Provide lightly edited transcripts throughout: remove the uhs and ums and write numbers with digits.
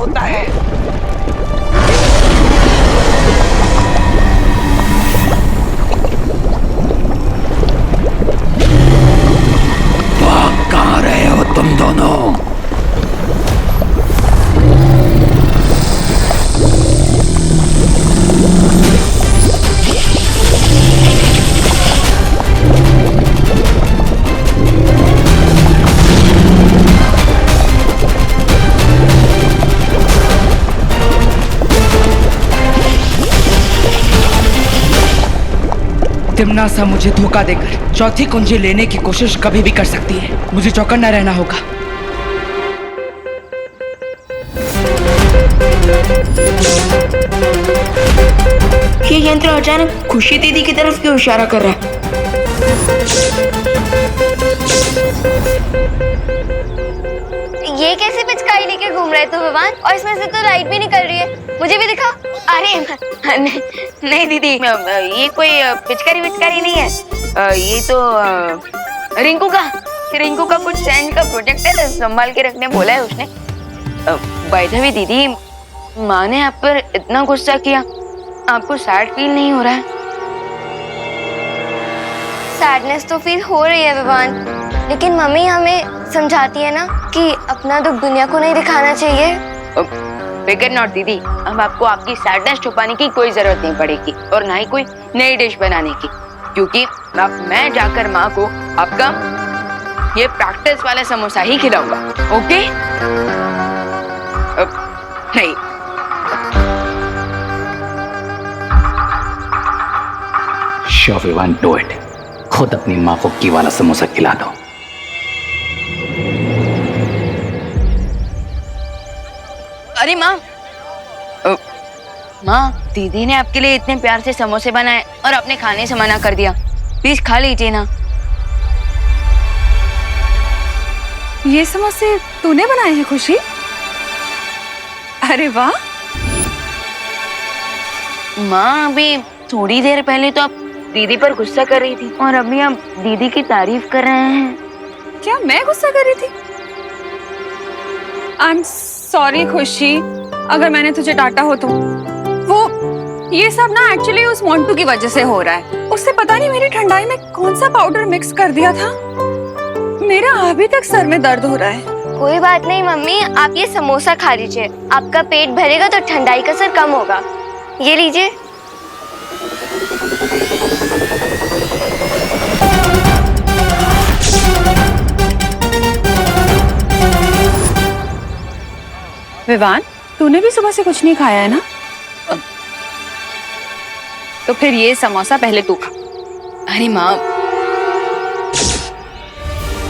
होता है। भाग कहाँ रहे हो तुम दोनों? तिम्नासा मुझे धोखा देकर चौथी कुंजी लेने की कोशिश कभी भी कर सकती है। मुझे चौकन्ना रहना होगा। ये यंत्र अचानक खुशी दीदी की तरफ क्यों इशारा कर रहा है? ये कैसी पिचकारी लेके घूम रहे तू विवान? और इसमें से तो लाइट भी निकल रही है, मुझे भी दिखा। अरे नहीं दीदी, ये कोई पिचकारी नहीं है। ये तो रिंकू का कुछ साइंस का प्रोजेक्ट है, तो संभाल के रखने बोला है उसने। बाय द वे दीदी, माँ ने आप पर इतना गुस्सा किया, आपको सैड फील नहीं हो रहा है? सैडनेस तो फील हो रही है विवान, लेकिन मम्मी हमें समझाती है ना कि अपना दुख दुनिया को नहीं दिखाना चाहिए। फिकर नॉट दीदी, अब आपको आपकी सैडनेस छुपाने की कोई जरूरत नहीं पड़ेगी और ना ही कोई नई डिश बनाने की, क्योंकि अब मैं जाकर माँ को आपका ये प्रैक्टिस वाला समोसा ही खिलाऊंगा। ओके? नहीं, श्योर विवान, डू इट। खुद अपनी माँ को की वाला समोसा खिला दो। अरे माँ, माँ दीदी ने आपके लिए इतने प्यार से समोसे बनाए और आपने खाने से मना कर दिया। प्लीज खा लीजिए ना। ये समोसे तूने बनाए हैं खुशी? अरे वाह। माँ अभी थोड़ी देर पहले तो आप दीदी पर गुस्सा कर रही थी और अभी आप दीदी की तारीफ कर रहे हैं। क्या मैं गुस्सा कर रही थी? आई एम सॉरी खुशी, अगर मैंने तुझे डांटा हो तो। वो ये सब ना एक्चुअली उस मोंटू की वजह से हो रहा है। उससे पता नहीं मेरी ठंडाई में कौन सा पाउडर मिक्स कर दिया था। मेरा अभी तक सर में दर्द हो रहा है। कोई बात नहीं मम्मी, आप ये समोसा खा लीजिए, आपका पेट भरेगा तो ठंडाई का असर कम होगा। ये लीजिए। विवान, तूने भी सुबह से कुछ नहीं खाया है ना? तो फिर ये समोसा पहले तू खा। अरे माँ,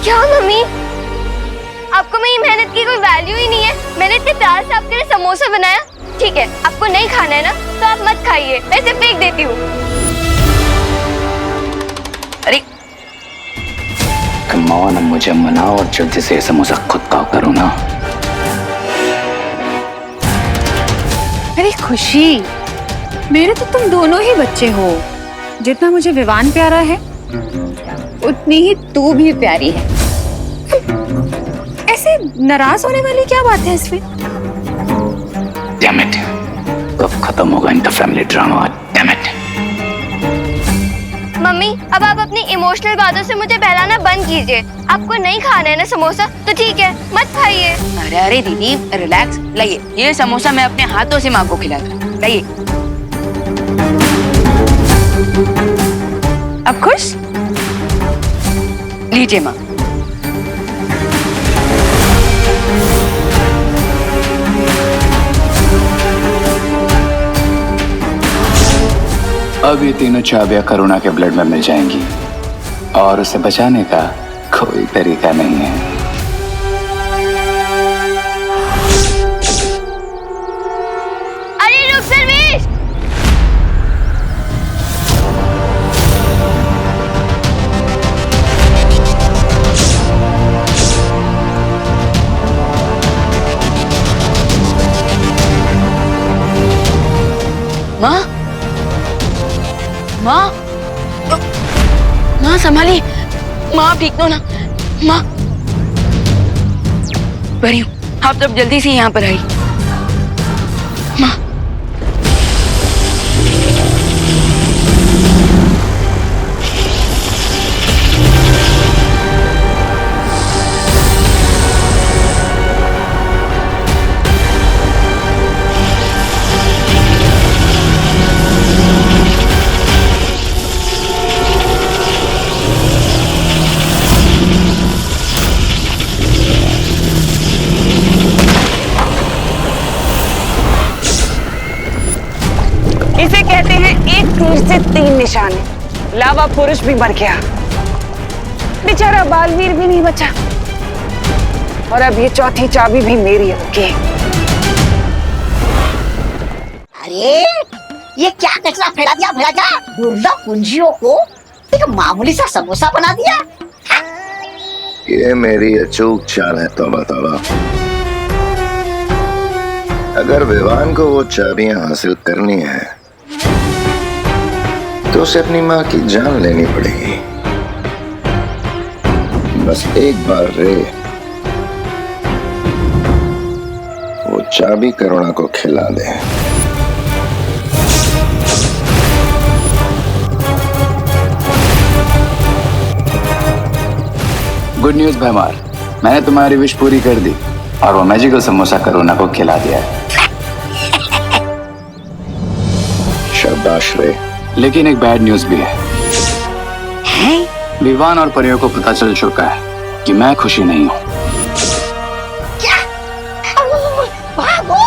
क्या मम्मी, आपको मेरी मेहनत की कोई वैल्यू ही नहीं है? मैंने इतने प्यार से आपके लिए समोसा बनाया। ठीक है, आपको नहीं खाना है ना तो आप मत खाइए, मैं इसे फेंक देती हूँ। अरे कम ऑन, मुझे मनाओ और जल्दी से समोसा खुद खाओ करो ना। अरे खुशी, मेरे तो तुम दोनों ही बच्चे हो। जितना मुझे विवान प्यारा है उतनी ही तू भी प्यारी है। ऐसे नाराज होने वाली क्या बात है इसमें? डैम इट, कब खत्म होगा इनका family drama? Damn it. Mummy, अब आप अपनी इमोशनल बातों से मुझे बहलाना बंद कीजिए। आपको नहीं खाना है ना समोसा तो ठीक है, मत खाइए। अरे दीदी रिलैक्स, लाइए ये समोसा मैं अपने हाथों से माँ को खिलाता। लाइए। अब खुश? लीजिए माँ। अब ये तीनों चाबियां करुणा के ब्लड में मिल जाएंगी और उसे बचाने का कोई तरीका नहीं है। अरे रुक सर्वेश! माँ, माँ, माँ संभालिए। माँ आप ठीक तो ना? माँ बड़ी हूँ, आप तब जल्दी से यहाँ पर आई। इसे कहते हैं एक तीर से 3 निशाने। लावा पुरुष भी मर गया, बेचारा बालवीर भी नहीं बचा, और अब ये चौथी चाबी भी मेरी होगी। अरे ये क्या कचरा फैला दिया दुर्लभ पूंजियों को एक मामूली सा समोसा बना दिया। ये मेरी अचूक चाल है। तौबा तौबा। अगर विवान को वो चाबियां हासिल करनी है तो उसे अपनी माँ की जान लेनी पड़ेगी। बस एक बार रे वो चाबी करुणा को खिला दे। गुड न्यूज भैमार, मैंने तुम्हारी विश पूरी कर दी और वो मैजिकल समोसा करुणा को खिला दिया है। शाबाश रे। लेकिन एक बैड न्यूज भी है। विवान और परियों को पता चल चुका है कि मैं खुशी नहीं हूँ। क्या? भागो!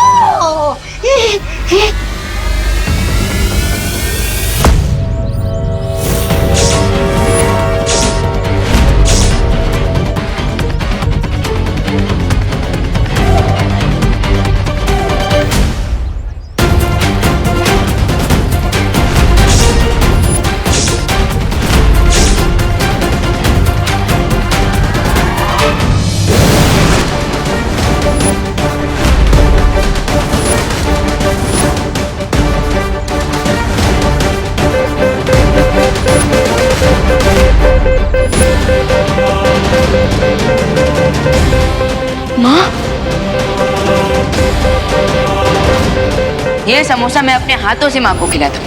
ये समोसा मैं अपने हाथों से माँ को खिलाता हूँ।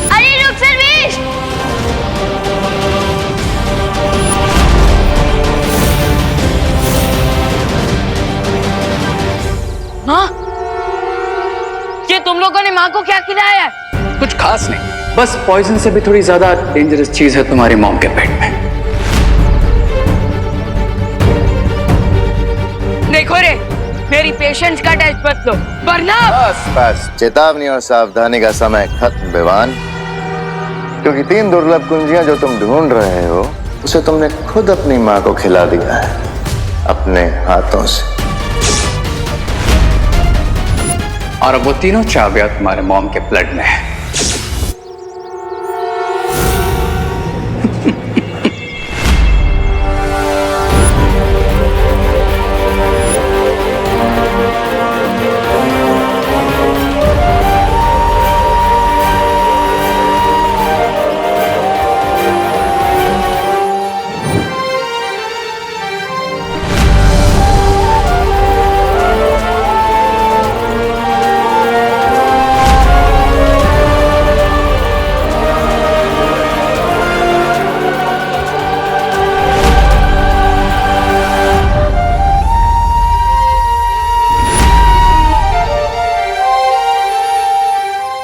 अरे रुक सर्वेश! माँ, ये तुम लोगों ने माँ को क्या खिलाया? कुछ खास नहीं, बस पॉइजन से भी थोड़ी ज्यादा डेंजरस चीज है तुम्हारी मॉम के पेट में। देखो रे, मेरी पेशेंस का टेस्ट बस लो, वरना बस बस, चेतावनी और सावधानी का समय खत्म विवान, क्योंकि 3 दुर्लभ कुंजियां जो तुम ढूंढ रहे हो उसे तुमने खुद अपनी माँ को खिला दिया है अपने हाथों से। और अब वो तीनों चाबियां तुम्हारे मॉम के ब्लड में है।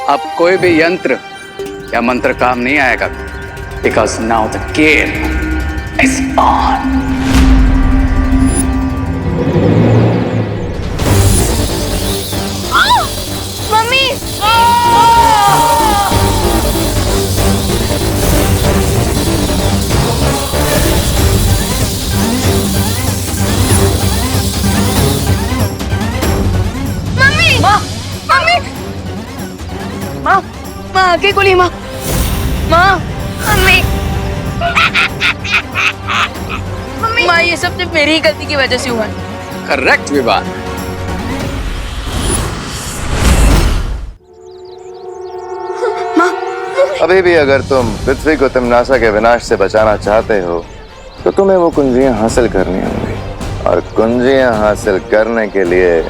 अब कोई भी यंत्र या मंत्र काम नहीं आएगा, because now the game is on. Mummy! Mummy! Mummy! माँ, माँ आके गोली माँ, माँ, मम्मी! माँ ये सब सिर्फ मेरी ही गलती की वजह से हुआ है। करेक्ट विवान। अभी भी अगर तुम पृथ्वी को तिम्नासा के विनाश से बचाना चाहते हो तो तुम्हें वो कुंजियां हासिल करनी होंगी। और कुंजियां हासिल करने के लिए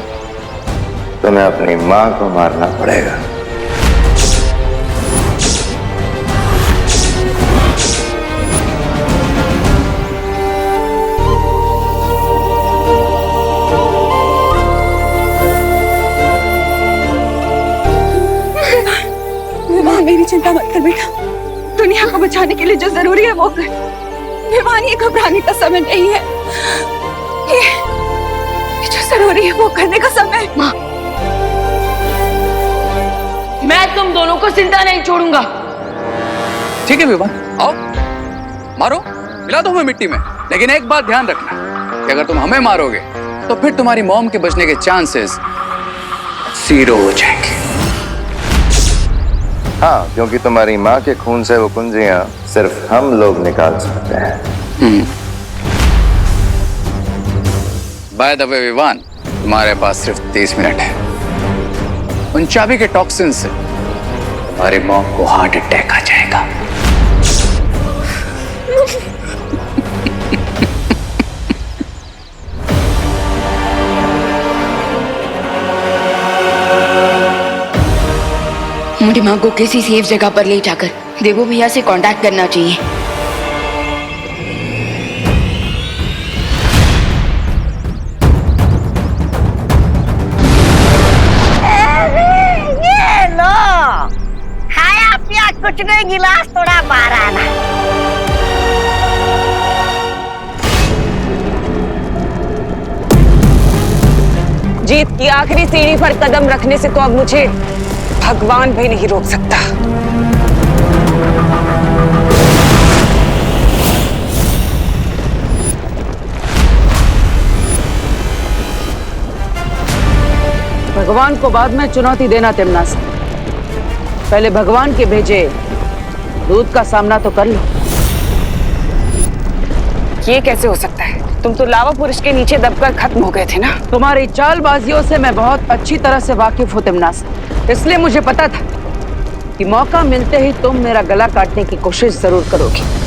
तुम्हें अपनी मां को मारना पड़ेगा। विवान, मेरी चिंता मत कर बेटा। दुनिया को बचाने के लिए जो जरूरी है वो कर। विवान, ये घबराने का समय नहीं है। ये जो जरूरी है वो करने का समय है। माँ, मैं तुम दोनों को जिंदा नहीं छोड़ूंगा। ठीक है विवान, आओ मारो, मिला दो हमें मिट्टी में। लेकिन एक बात ध्यान रखना कि अगर तुम हमें मारोगे तो फिर तुम्हारी मॉम के बचने के चांसेस 0 हो जाएंगे। हाँ, क्योंकि तुम्हारी माँ के खून से वो कुंजियां सिर्फ हम लोग निकाल सकते हैं। बाय द वे विवान, तुम्हारे पास सिर्फ 30 मिनट है। उन चाबी के टॉक्सिन से तुम्हारे मॉम को हार्ट अटैक आ जाएगा। मेरी माँ को किसी सेफ जगह पर ले जाकर देवो भैया से कांटेक्ट करना चाहिए। ये लो, खाया पिया कुछ नहीं, गिलास थोड़ा बाहर आना। जीत की आखिरी सीढ़ी पर कदम रखने से तो अब मुझे भगवान भी नहीं रोक सकता। भगवान को बाद में चुनौती देना तिमनास। पहले भगवान के भेजे दूध का सामना तो कर लो। ये कैसे हो सकता है? तुम तो लावा पुरुष के नीचे दबकर खत्म हो गए थे ना। तुम्हारी चालबाजियों से मैं बहुत अच्छी तरह से वाकिफ हूँ तिमनास। इसलिए मुझे पता था कि मौका मिलते ही तुम मेरा गला काटने की कोशिश जरूर करोगी।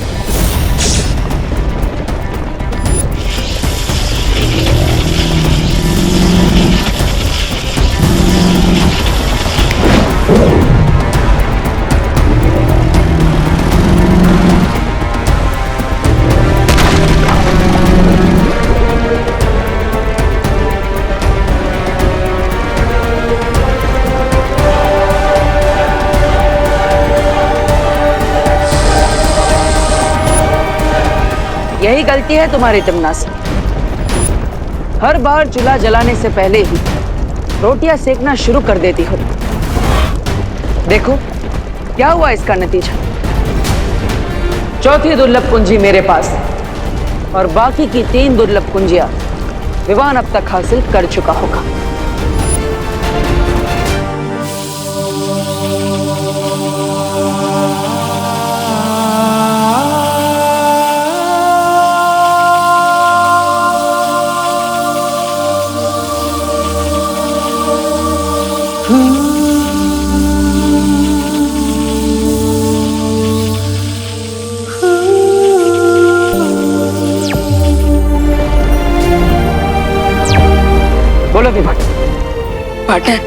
यही गलती है तुम्हारी तिमनास। हर बार चूल्हा जलाने से पहले ही रोटियां सेकना शुरू कर देती हो। देखो क्या हुआ इसका नतीजा। चौथी दुर्लभ कुंजी मेरे पास और बाकी की 3 दुर्लभ कुंजियां विवान अब तक हासिल कर चुका होगा। बोलो विवान। पार्टनर,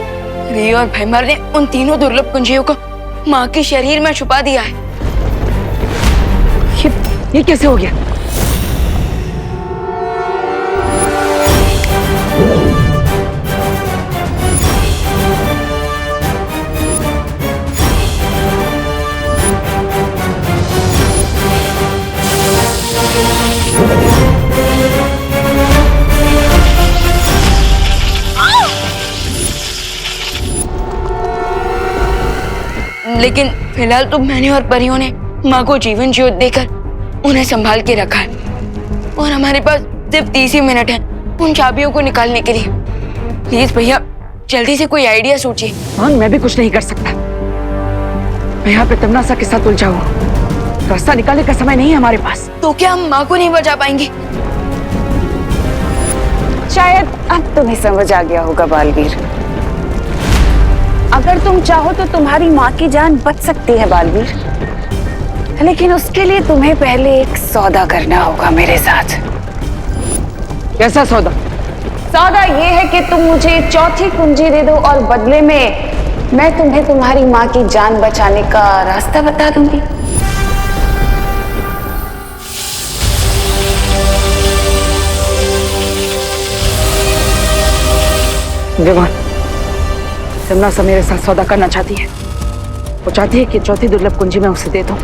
रियो और भैमर ने उन तीनों दुर्लभ कुंजियों को माँ के शरीर में छुपा दिया है। ये कैसे हो गया? लेकिन फिलहाल तो मैंने और परियों ने माँ को जीवन ज्योत देकर उन्हें संभाल के रखा है और हमारे पास सिर्फ 30 ही मिनट है उन चाबियों को निकालने के लिए। प्लीज भैया जल्दी से कोई आइडिया सोचिए। हाँ, मैं भी कुछ नहीं कर सकता। मैं यहाँ पे तिमनासा के साथ उलझा हूँ। रास्ता निकालने का समय नहीं है हमारे पास। तो क्या हम माँ को नहीं बचा पाएंगे? शायद अब तुम्हें समझ आ गया होगा बालवीर। अगर तुम चाहो तो तुम्हारी माँ की जान बच सकती है बालवीर, लेकिन उसके लिए तुम्हें पहले एक सौदा करना होगा मेरे साथ। कैसा सौदा? सौदा ये है कि तुम मुझे चौथी कुंजी दे दो और बदले में मैं तुम्हें तुम्हारी माँ की जान बचाने का रास्ता बता दूंगी। विमान, तिमनासा मेरे साथ सौदा करना चाहती है। वो चाहती है कि चौथी दुर्लभ कुंजी मैं उसे दे दूं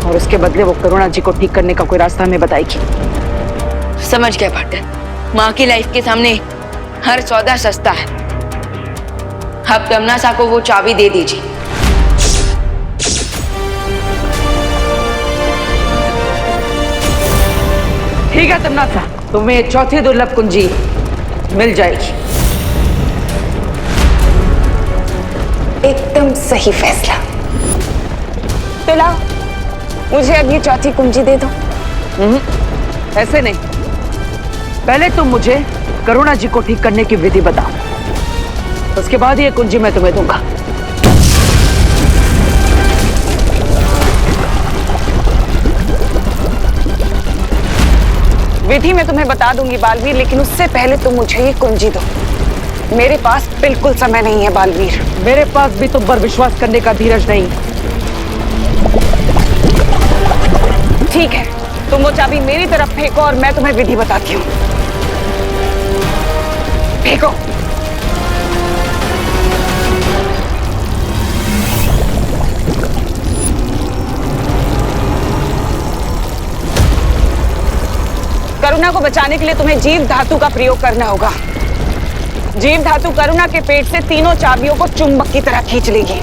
और उसके बदले वो करुणा जी को ठीक करने का कोई रास्ता हमें बताएगी। समझ गए पार्टनर, माँ की लाइफ के सामने हर सौदा सस्ता है। अब तमन्ना को वो चाबी दे दीजिए। ठीक है तमन्ना, तुम्हें ये चौथी दुर्लभ कुंजी मिल जाएगी। एकदम सही फैसला। तो लाओ, मुझे अब ये चौथी कुंजी दे दो। ऐसे नहीं, पहले तुम मुझे करुणा जी को ठीक करने की विधि बताओ, उसके बाद ये कुंजी मैं तुम्हें दूंगा। विधि मैं तुम्हें बता दूंगी बालवीर, लेकिन उससे पहले तुम मुझे ये कुंजी दो। मेरे पास बिल्कुल समय नहीं है बालवीर। मेरे पास भी तुम पर विश्वास करने का धीरज नहीं। ठीक है, तुम वो चाबी मेरी तरफ फेंको और मैं तुम्हें विधि बताती हूँ। फेंको। करुणा को बचाने के लिए तुम्हें जीव धातु का प्रयोग करना होगा। जीव धातु करुणा के पेट से तीनों चाबियों को चुंबक की तरह खींच लेगी।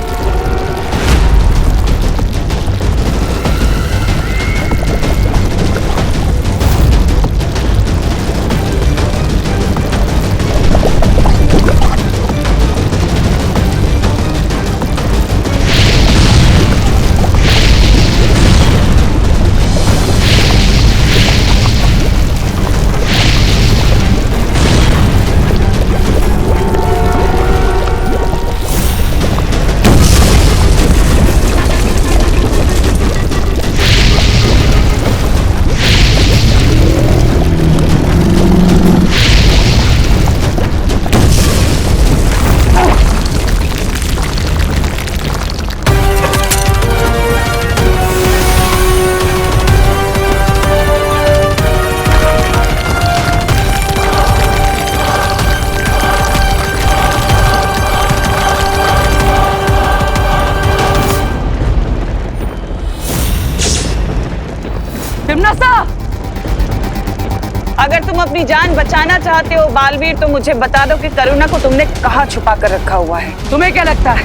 अगर तुम अपनी जान बचाना चाहते हो बालवीर, तो मुझे बता दो कि करुणा को तुमने कहाँ छुपा कर रखा हुआ है। तुम्हें क्या लगता है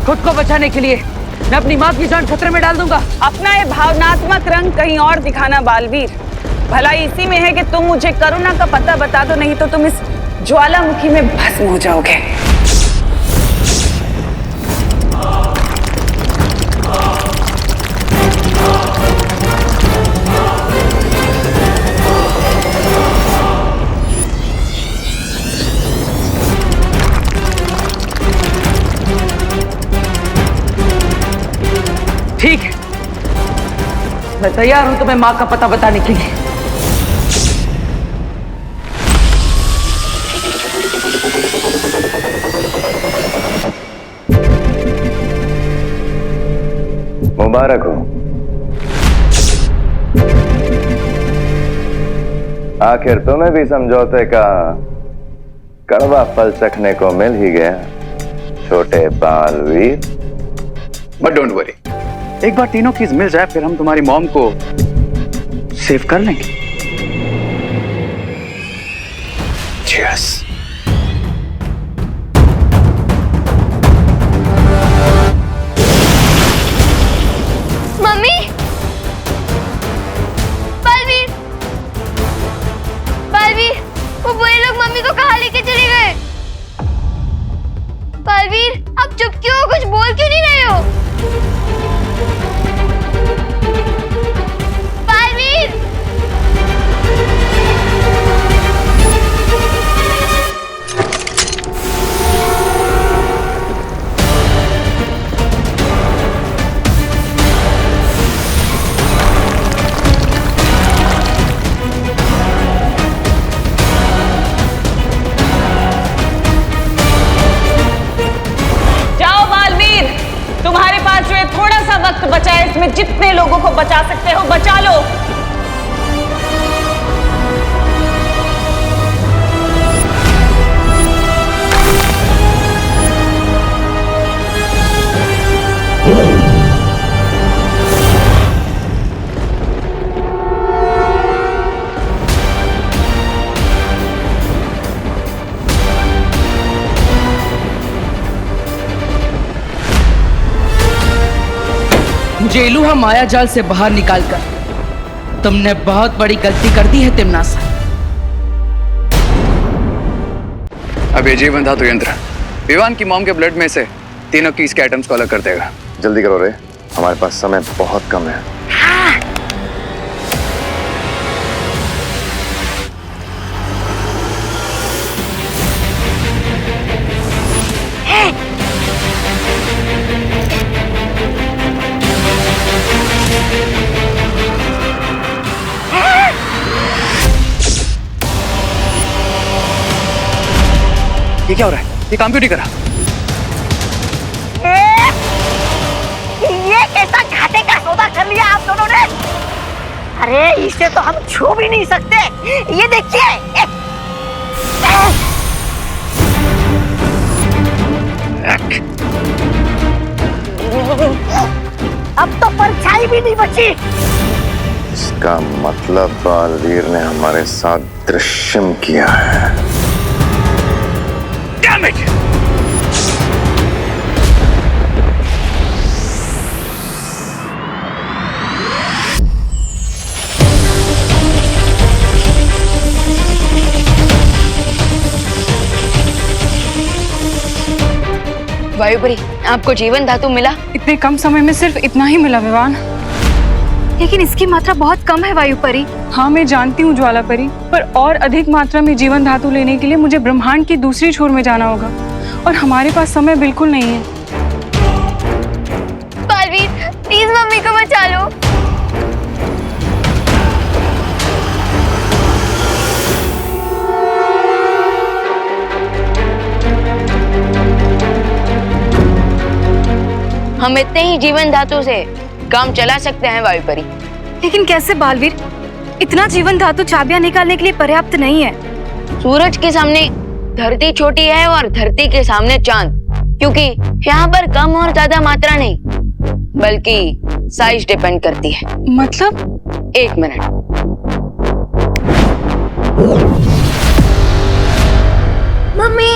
खुद को बचाने के लिए मैं अपनी माँ की जान खतरे में डाल दूंगा? अपना ये भावनात्मक रंग कहीं और दिखाना बालवीर। भलाई इसी में है कि तुम मुझे करुणा का पता बता दो, नहीं तो तुम इस ज्वालामुखी में भस्म हो जाओगे। ठीक है, मैं तैयार हूं तुम्हें माँ का पता बताने के लिए। मुबारक हो, आखिर तुम्हें भी समझौते का कड़वा फल चखने को मिल ही गया, छोटे बालवीर। बट डोंट वरी, एक बार तीनों कीज मिल जाए फिर हम तुम्हारी मॉम को सेव कर लेंगे। Cheers. मम्मी, बालवीर, बालवीर, वो बुरे लोग मम्मी को कहाँ लेके चले गए? बालवीर, आप चुप क्यों हो? कुछ बोल क्यों नहीं रहे हो? बालवीर! जो ये थोड़ा सा वक्त बचा है इसमें जितने लोगों को बचा सकते हो बचा लो। मुझे इलुहा माया जाल से बाहर निकालकर तुमने बहुत बड़ी गलती कर दी है तिम्नासा। अब ये जीवन धातु यंत्र विवान की मॉम के ब्लड में से तीनों कीज के एटम्स को अलग कर देगा। जल्दी करो रे, हमारे पास समय बहुत कम है। ये क्या हो रहा है? ये काम क्यों नहीं करा? ये कैसा घाटे का सौदा कर लिया आप दोनों ने? अरे इसे तो हम छू भी नहीं सकते। ये देखिए, अब तो परछाई भी नहीं बची। इसका मतलब बालवीर ने हमारे साथ दृश्यम किया है। Damn it! वायुपरी, आपको जीवन धातु मिला? इतने कम समय में सिर्फ इतना ही मिला विवान। लेकिन इसकी मात्रा बहुत कम है वायुपरी। हाँ मैं जानती हूँ ज्वालापरी, पर और अधिक मात्रा में जीवन धातु लेने के लिए मुझे ब्रह्मांड की दूसरी छोर में जाना होगा और हमारे पास समय बिल्कुल नहीं है। बालवीर, प्लीज मम्मी को बचा लो। हम इतने ही जीवन धातु से काम चला सकते हैं वायुपरी। लेकिन कैसे बालवीर? इतना जीवन धातु चाबियां निकालने के लिए पर्याप्त नहीं है। सूरज के सामने धरती छोटी है और धरती के सामने चांद, क्योंकि यहाँ पर कम और ज्यादा मात्रा नहीं बल्कि साइज डिपेंड करती है। मतलब? एक मिनट। मम्मी,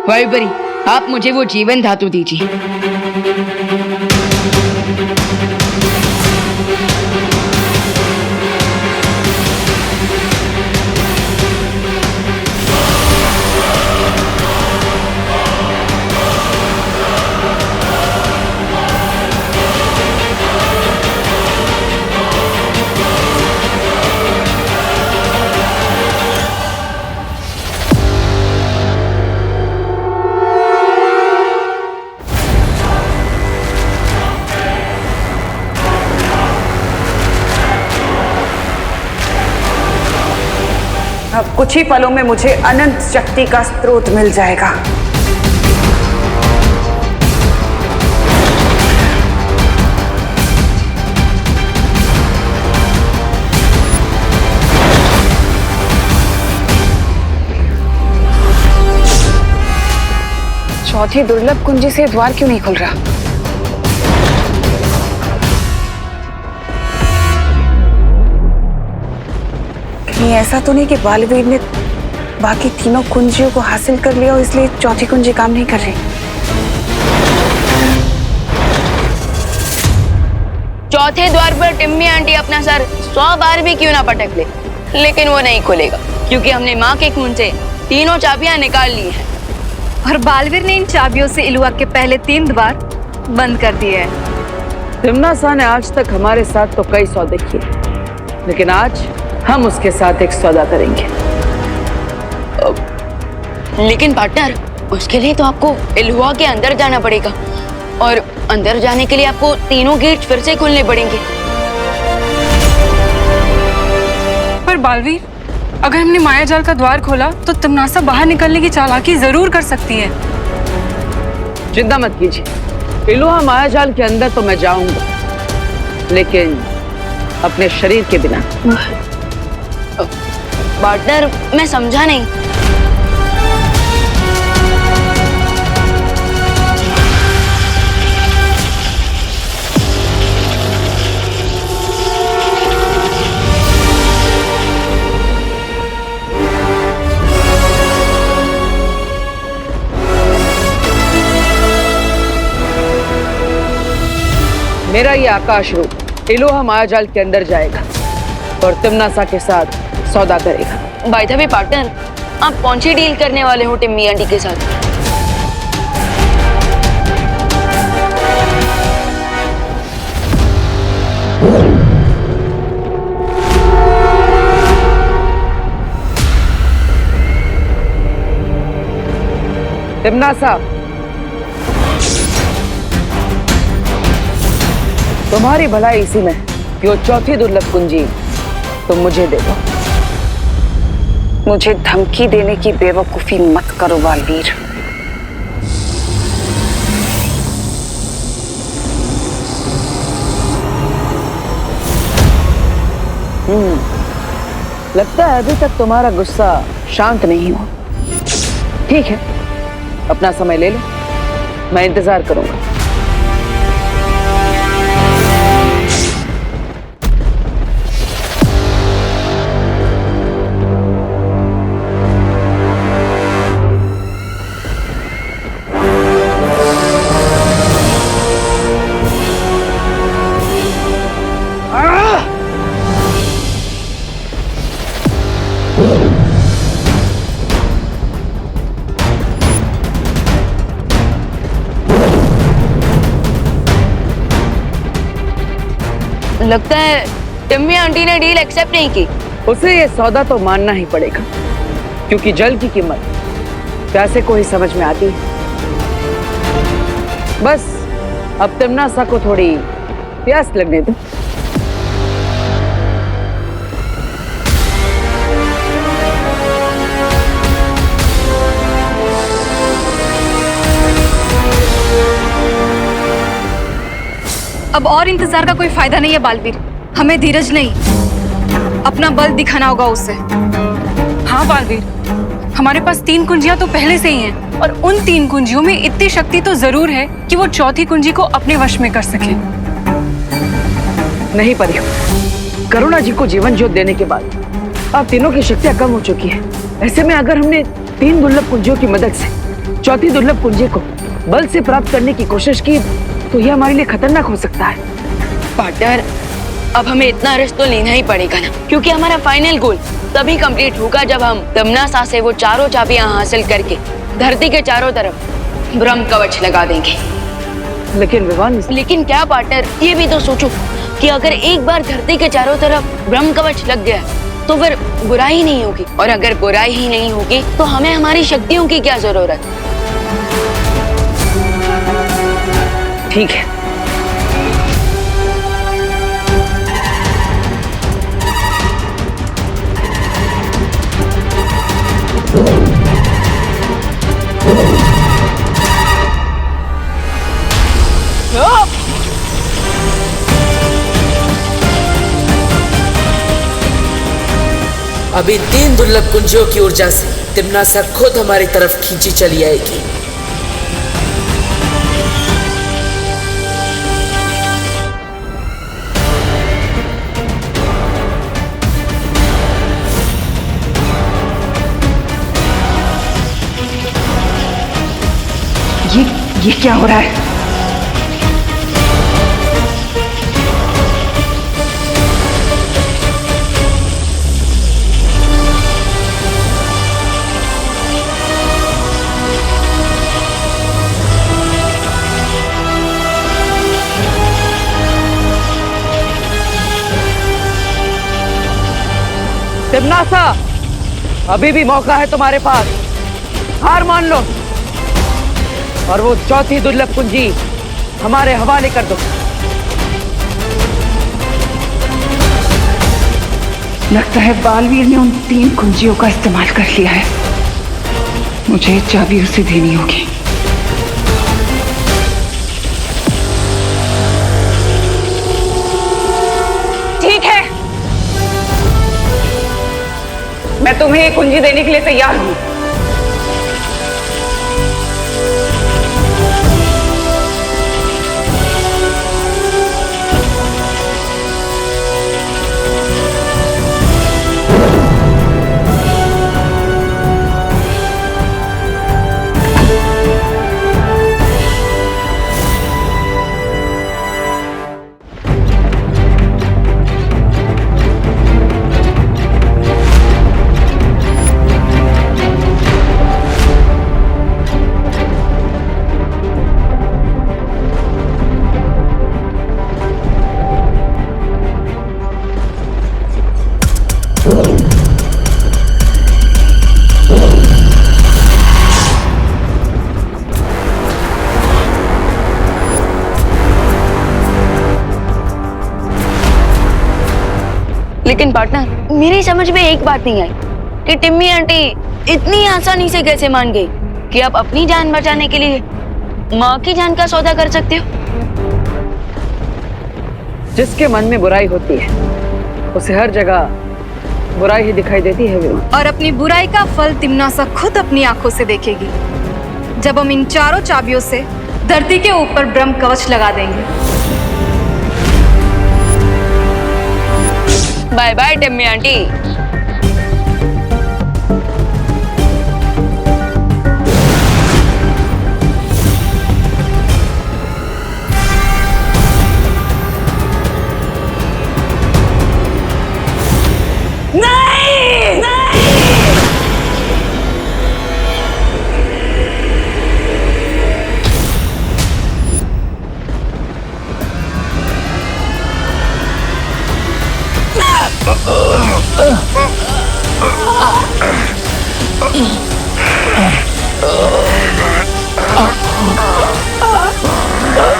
वायुपरी, आप मुझे वो जीवन धातु दीजिए। अब कुछ ही पलों में मुझे अनंत शक्ति का स्रोत मिल जाएगा। चौथी दुर्लभ कुंजी से द्वार क्यों नहीं खुल रहा? कहीं ऐसा तो नहीं कि बालवीर ने बाकी तीनों कुंजियों को हासिल कर लिया और इसलिए चौथी कुंजी काम नहीं कर रही? चौथे द्वार पर टिम्मी आंटी अपना सर 100 बार भी क्यों ना पटक ले, लेकिन वो नहीं खुलेगा क्योंकि हमने माँ के खून से तीनों चाबियां निकाल ली हैं। और बालवीर ने इन चाबियों से इलुआ के पहले 3 द्वार बंद कर दिए हैं। तिम्नासा ने आज तक हमारे साथ तो कई सौदे किए, लेकिन आज हम उसके साथ एक सौदा करेंगे। लेकिन पार्टनर, उसके लिए तो आपको इल्हुआ के अंदर जाना पड़ेगा और अंदर जाने के लिए आपको तीनों गेट फिर से खोलने पड़ेंगे। पर बालवीर, अगर हमने माया जाल का द्वार खोला तो तमनासा बाहर निकलने की चालाकी जरूर कर सकती है। चिंता मत कीजिए, इल्हुआ माया जाल के अंदर तो मैं जाऊंगा, लेकिन अपने शरीर के बिना। पार्टनर, मैं समझा नहीं। मेरा ये आकाश रूप इल्हुआ माया जाल के अंदर जाएगा और तिमनासा के साथ सौदा करेगा। बाय द वे पार्टनर, आप कौन सी डील करने वाले हो टिम्मी आंटी के साथ? तिमनासा, तुम्हारी भलाई इसी में कि वो चौथी दुर्लभ कुंजी तुम मुझे दे दो। मुझे धमकी देने की बेवकूफी मत करो बालवीर। लगता है अभी तक तुम्हारा गुस्सा शांत नहीं हुआ। ठीक है, अपना समय ले लो, मैं इंतजार करूंगा। लगता है टिम्मी आंटी ने डील एक्सेप्ट नहीं की। उसे ये सौदा तो मानना ही पड़ेगा, क्योंकि जल की कीमत प्यासे को ही समझ में आती है। बस अब तिमनासा को थोड़ी प्यास लगने दो। अब और इंतजार का कोई फायदा नहीं है बालवीर, हमें धीरज नहीं, अपना बल दिखाना होगा उसे। हाँ बालवीर, हमारे पास 3 कुंजियां तो पहले से ही हैं, और उन 3 कुंजियों में इतनी शक्ति तो जरूर है कि वो चौथी कुंजी को अपने वश में कर सके। नहीं परियो, करुणा जी को जीवन ज्योत देने के बाद अब तीनों की शक्तियां कम हो चुकी है। ऐसे में अगर हमने 3 दुर्लभ कुंजियों की मदद से चौथी दुर्लभ कुंजी को बल से प्राप्त करने की कोशिश की तो यह हमारे लिए खतरनाक हो सकता है। पार्टनर, अब हमें इतना रिस्क तो लेना ही पड़ेगा ना, क्योंकि हमारा फाइनल गोल तभी कंप्लीट होगा जब हम तिमनासा से वो चारों चाबियां हासिल करके धरती के चारों तरफ ब्रह्म कवच लगा देंगे। लेकिन विवान, लेकिन क्या पार्टनर, ये भी तो सोचो कि अगर एक बार धरती के चारों तरफ ब्रह्म कवच लग गया तो फिर बुराई ही नहीं होगी, और अगर बुराई ही नहीं होगी तो हमें हमारी शक्तियों की क्या जरूरत। ठीक है, अब इन 3 दुर्लभ कुंजियों की ऊर्जा से तिमनासा खुद हमारी तरफ खींची चली आएगी। ये क्या हो रहा है? तिमनासा, अभी भी मौका है तुम्हारे पास, हार मान लो। और वो चौथी दुर्लभ कुंजी हमारे हवाले कर दो। लगता है बालवीर ने उन 3 कुंजियों का इस्तेमाल कर लिया है। मुझे चाबी उसे देनी होगी। ठीक है, मैं तुम्हें ये कुंजी देने के लिए तैयार हूं। लेकिन पार्टनर, मेरी समझ में एक बात नहीं आई कि टिम्मी आंटी इतनी आसानी से कैसे मान गई कि आप अपनी जान बचाने के लिए माँ की जान का सौदा कर सकते हो। जिसके मन में बुराई होती है उसे हर जगह बुराई ही दिखाई देती है विमान। और अपनी बुराई का फल तिम्नासा खुद अपनी आंखों से देखेगी जब हम इन चारों चाबियों से धरती के ऊपर ब्रह्म कवच लगा देंगे। Bye bye Timmy aunty.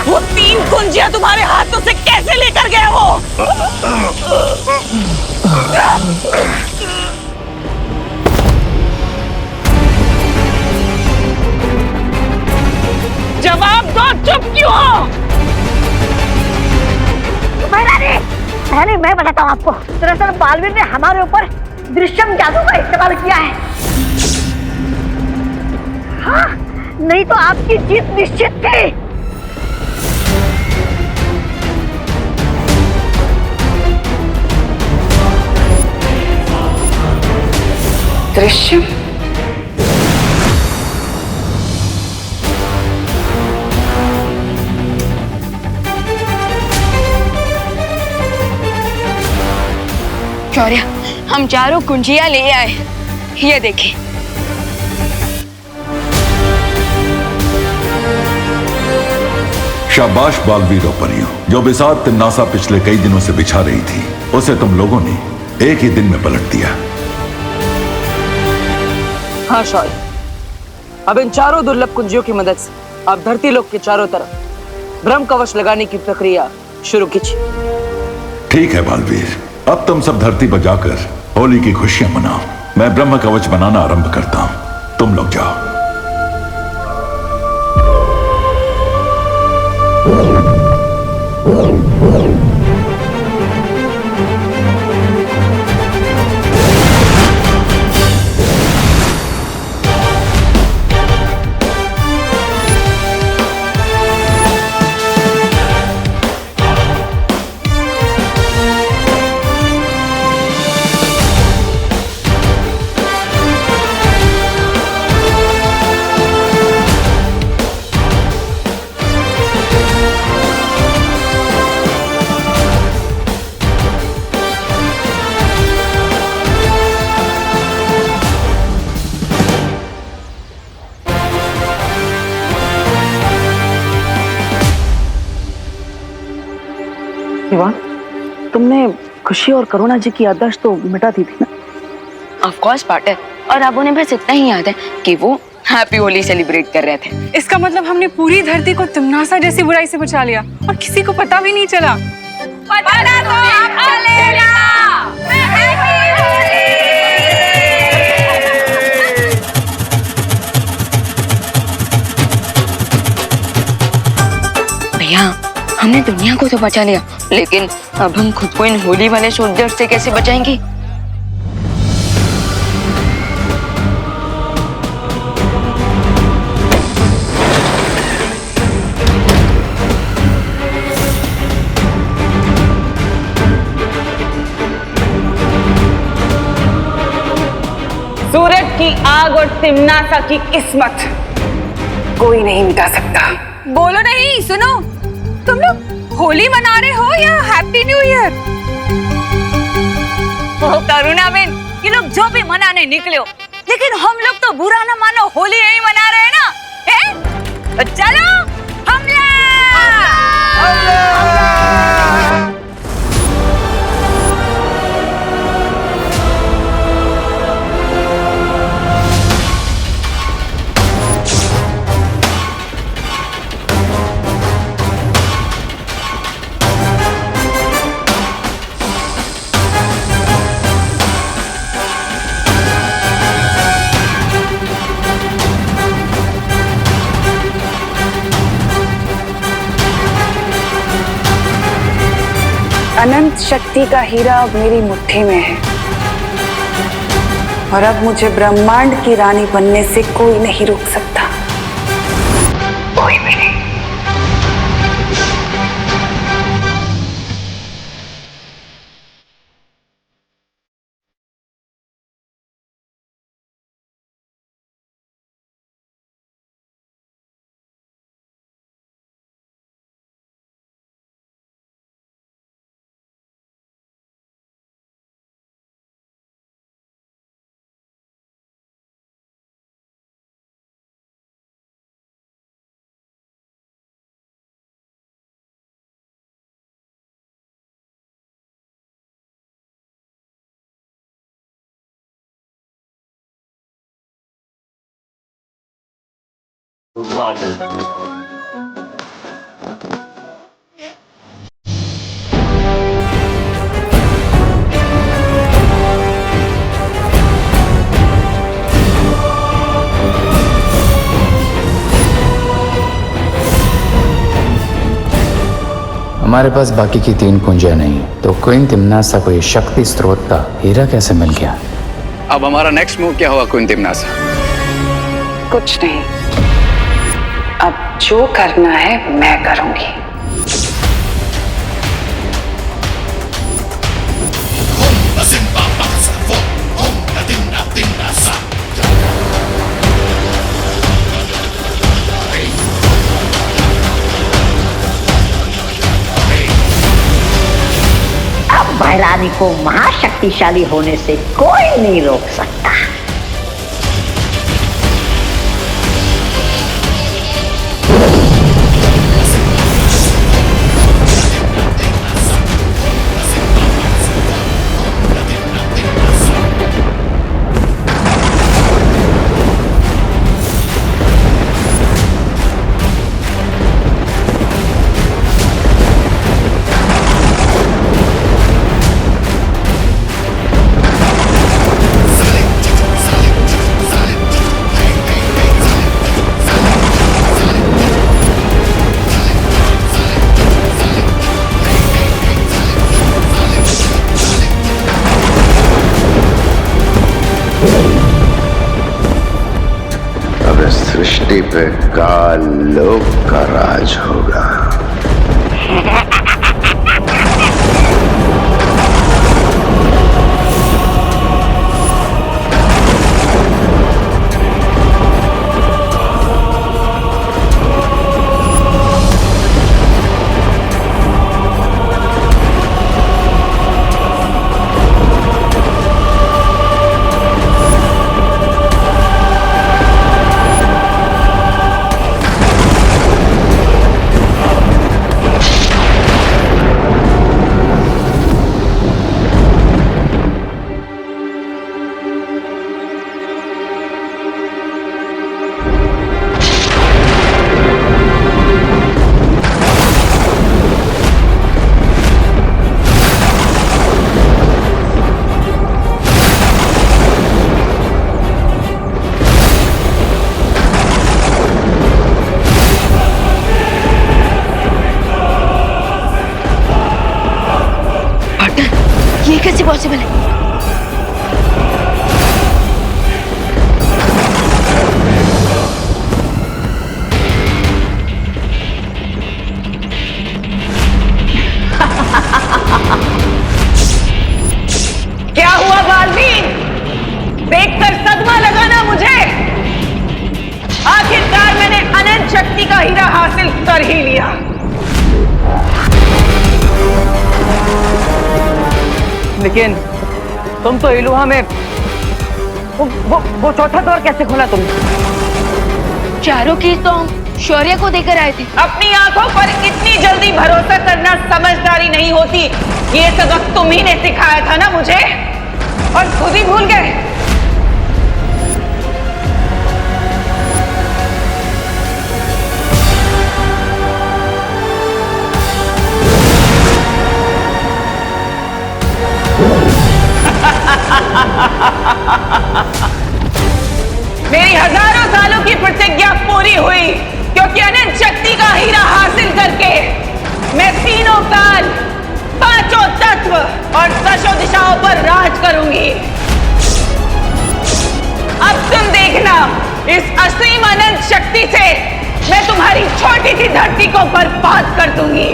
वो 3 कुंजियां तुम्हारे हाथों से कैसे लेकर गया वो? जवाब दो, चुप क्यों हो? पहले मैं बताता हूँ आपको। दरअसल बालवीर ने हमारे ऊपर दृश्यम जादू का इस्तेमाल किया है। हाँ, नहीं तो आपकी जीत निश्चित थी। दृश्यम? शौर्य, हम चारों कुंजियां ले आए, ये देखें। शाबाश बालवीर और परियों, जो बिसात तिन्नासा पिछले कई दिनों से बिछा रही थी उसे तुम लोगों ने एक ही दिन में पलट दिया। हाँ शौर्य, अब इन चारों दुर्लभ कुंजियों की मदद से आप धरती लोक के चारों तरफ ब्रह्म कवच लगाने की प्रक्रिया शुरू कीजिए। ठीक है बालवीर, अब तुम सब धरती पर जाकर होली की खुशियां मनाओ। मैं ब्रह्म कवच बनाना आरंभ करता हूं, तुम लोग जाओ। विवान, तुमने खुशी और करुणा जी की याददाश्त तो मिटा दी थी ना? ऑफ कोर्स पार्टनर, और अब उन्हें बस इतना ही याद है कि वो हैप्पी होली सेलिब्रेट कर रहे थे। इसका मतलब हमने पूरी धरती को तिमनासा जैसी बुराई से बचा लिया और किसी को पता भी नहीं चला। पता तो अब चलेगा। भैया हमने दुनिया को तो बचा लिया, लेकिन अब हम खुद को इन होली वाले सोल्जर्स से कैसे बचाएंगे? सूरज की आग और तिमनासा की किस्मत कोई नहीं मिटा सकता। बोलो नहीं, सुनो, तुम लोग होली मना रहे हो या हैप्पी न्यू ईयर? ओ करुणा बेन, ये लोग जो भी मनाने निकले हो, लेकिन हम लोग तो बुरा ना मानो होली नहीं मना रहे हैं ना, हैं? तो चलो हमला! अनंत शक्ति का हीरा अब मेरी मुट्ठी में है और अब मुझे ब्रह्मांड की रानी बनने से कोई नहीं रोक सकता, कोई भी नहीं। हमारे पास बाकी की 3 कुंजियां नहीं, तो क्वीन तिमनासा को ये शक्ति स्रोत का हीरा कैसे मिल गया? अब हमारा नेक्स्ट मूव क्या होगा क्वीन तिमनासा? कुछ नहीं, अब जो करना है मैं करूंगी। रानी को महाशक्तिशाली होने से कोई नहीं रोक सकता। सृष्टि पे काल लोक का राज होगा। इम्पॉसिबल है। क्या हुआ बालवीर? देखकर सदमा लगा ना मुझे? आखिरकार मैंने अनंत शक्ति का हीरा हासिल कर ही लिया। लेकिन तुम तो इलुहा में वो चौथा द्वार कैसे खोला तुमने? चारों की तो हम शौर्य को देकर आए थे। अपनी आंखों पर इतनी जल्दी भरोसा करना समझदारी नहीं होती। ये सबक तुम ही ने सिखाया था ना मुझे, और खुद ही भूल गए। मेरी हजारों सालों की प्रतिज्ञा पूरी हुई, क्योंकि अनंत शक्ति का हीरा हासिल करके मैं तीनों काल, पांचों तत्व और दशों दिशाओं पर राज करूंगी। अब तुम देखना, इस असीम अनंत शक्ति से मैं तुम्हारी छोटी सी धरती को बर्बाद कर दूंगी।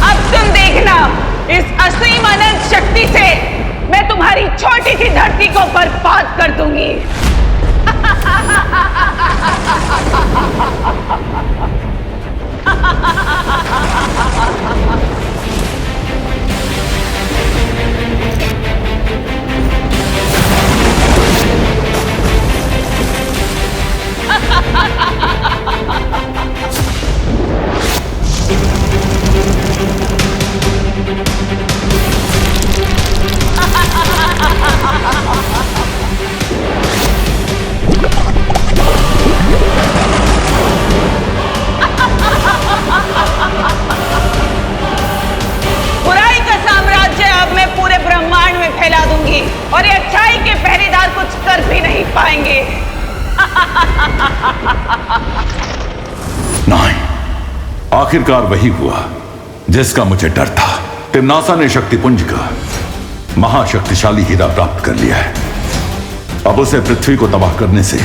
अब तुम देखना, इस असीम अनंत शक्ति से मैं तुम्हारी छोटी सी धरती को बर्बाद कर दूंगी। बुराई का साम्राज्य अब मैं पूरे ब्रह्मांड में फैला दूंगी, और ये अच्छाई के पहरेदार कुछ कर भी नहीं पाएंगे। नहीं, आखिरकार वही हुआ जिसका मुझे डर था। तिम्नासा ने शक्तिपुंज का महाशक्तिशाली हीरा प्राप्त कर लिया है। अब उसे पृथ्वी को तबाह करने से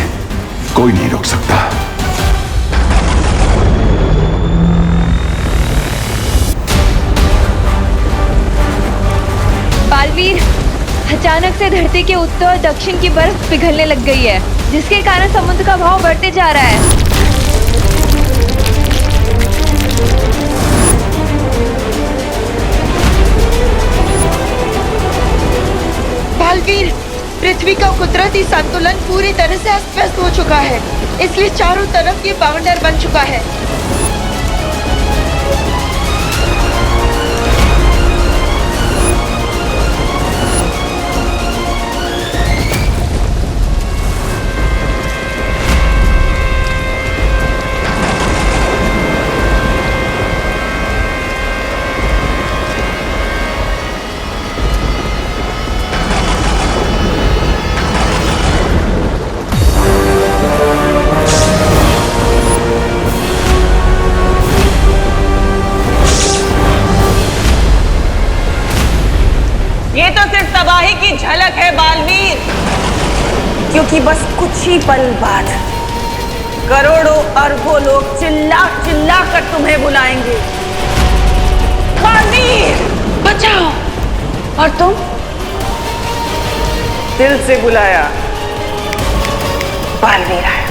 कोई नहीं रोक सकता। बालवीर, अचानक से धरती के उत्तर और दक्षिण की बर्फ पिघलने लग गई है, जिसके कारण समुद्र का भाव बढ़ते जा रहा है। बालवीर, पृथ्वी का कुदरती संतुलन पूरी तरह से अस्त व्यस्त हो चुका है, इसलिए चारों तरफ ये बावंडर बन चुका है। ये तो सिर्फ तबाही की झलक है बालवीर, क्योंकि बस कुछ ही पल बाद करोड़ों अरबों लोग चिल्ला चिल्ला कर तुम्हें बुलाएंगे। बालवीर, बचाओ! और तुम? दिल से बुलाया, बालवीर आया।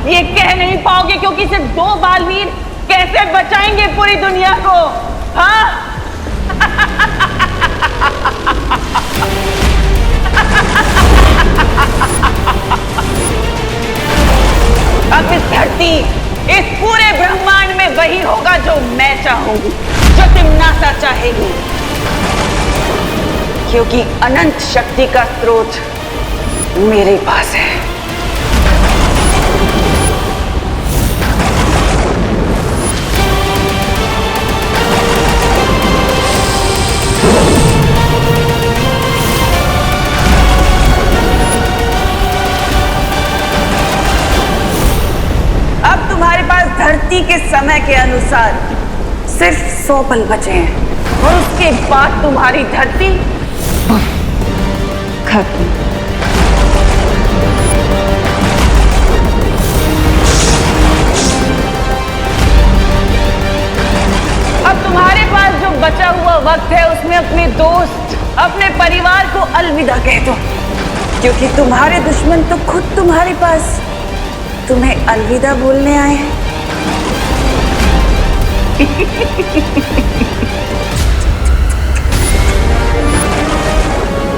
ये कह नहीं पाओगे, क्योंकि सिर्फ दो बालवीर कैसे बचाएंगे पूरी दुनिया को? हाँ? अब इस धरती, इस पूरे ब्रह्मांड में वही होगा जो मैं चाहूंगी, जो तिम्नासा चाहेगी, क्योंकि अनंत शक्ति का स्रोत मेरे पास है। अनुसार सिर्फ 100 पल बचे हैं और उसके बाद तुम्हारी धरती खत्म। अब तुम्हारे पास जो बचा हुआ वक्त है उसमें अपने दोस्त, अपने परिवार को अलविदा कह दो, क्योंकि तुम्हारे दुश्मन तो खुद तुम्हारे पास तुम्हें अलविदा बोलने आए हैं।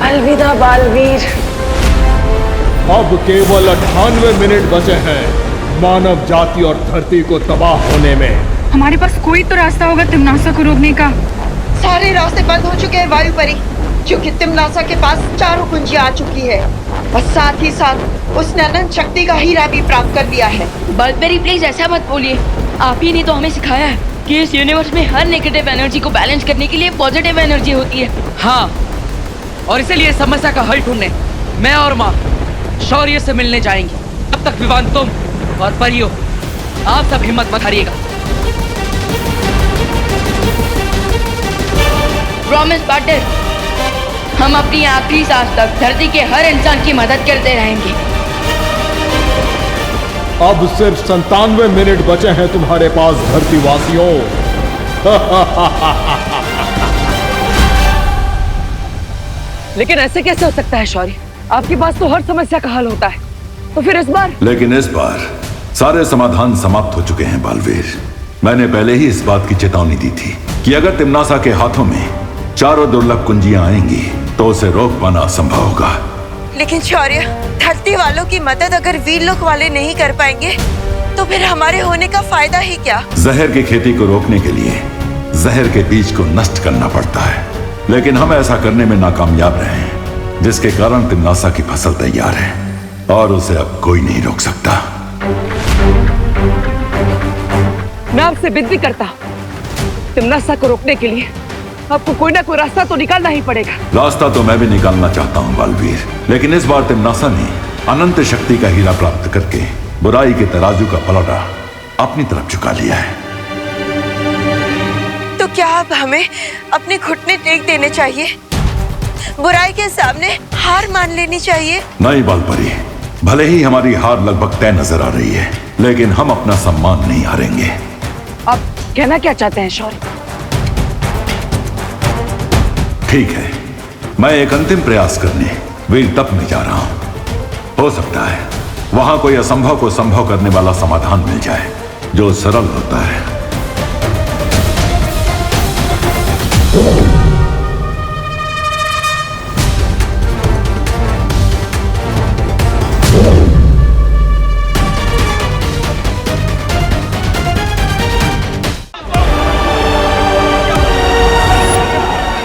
अलविदा बालवीर। अब केवल 98 मिनट बचे हैं मानव जाति और धरती को तबाह होने में। हमारे पास कोई तो रास्ता होगा तिम्नासा को रोकने का। सारे रास्ते बंद हो चुके हैं वायु परी, क्योंकि तिम्नासा के पास 4 कुंजियां आ चुकी है और साथ ही साथ उसने अनंत शक्ति का हीरा भी प्राप्त कर लिया है। बल्बेरी प्लीज ऐसा मत बोलिए। आप ही ने तो हमें सिखाया है कि इस यूनिवर्स में हर नेगेटिव एनर्जी को बैलेंस करने के लिए पॉजिटिव एनर्जी होती है। हाँ, और इसीलिए समस्या का हल ढूंढने मैं और माँ शौर्य से मिलने जाएंगे। अब तक विवान तुम और परियो, आप सब हिम्मत मत हारिएगा। प्रॉमिस पार्टनर, हम अपनी आखिरी सांस तक धरती के हर इंसान की मदद करते रहेंगे। अब सिर्फ 97 मिनट बचे हैं तुम्हारे पास धरतीवासियों। लेकिन ऐसे कैसे हो सकता है शौर्य? आपके पास तो हर समस्या का हल होता है, तो फिर इस बार? लेकिन इस बार सारे समाधान समाप्त हो चुके हैं बालवीर। मैंने पहले ही इस बात की चेतावनी दी थी कि अगर तिम्नासा के हाथों में 4 दुर्लभ कुंजियां आएंगी तो उसे रोक पाना असंभव होगा। लेकिन शौर्य, धरती वालों की मदद अगर वीरलोक वाले नहीं कर पाएंगे तो फिर हमारे होने का फायदा ही क्या? जहर की खेती को रोकने के लिए जहर के बीज को नष्ट करना पड़ता है, लेकिन हम ऐसा करने में नाकामयाब रहे हैं, जिसके कारण तिम्नासा की फसल तैयार है और उसे अब कोई नहीं रोक सकता। मैं आपसे विनती करता हूं, तिम्नासा को रोकने के लिए आपको कोई ना कोई रास्ता तो निकालना ही पड़ेगा। रास्ता तो मैं भी निकालना चाहता हूँ बालवीर, लेकिन इस बार तिम्नासा ने अनंत शक्ति का हीरा प्राप्त करके बुराई के तराजू का पलड़ा अपनी तरफ झुका लिया है। तो क्या अब हमें अपने घुटने टेक देने चाहिए? बुराई के सामने हार मान लेनी चाहिए? नहीं बालपरी, भले ही हमारी हार लगभग तय नजर आ रही है, लेकिन हम अपना सम्मान नहीं हारेंगे। आप कहना क्या चाहते हैं शौर्य? ठीक है, मैं एक अंतिम प्रयास करने वीर तप में जा रहा हूं। हो सकता है वहां कोई असंभव को संभव करने वाला समाधान मिल जाए जो सरल होता है।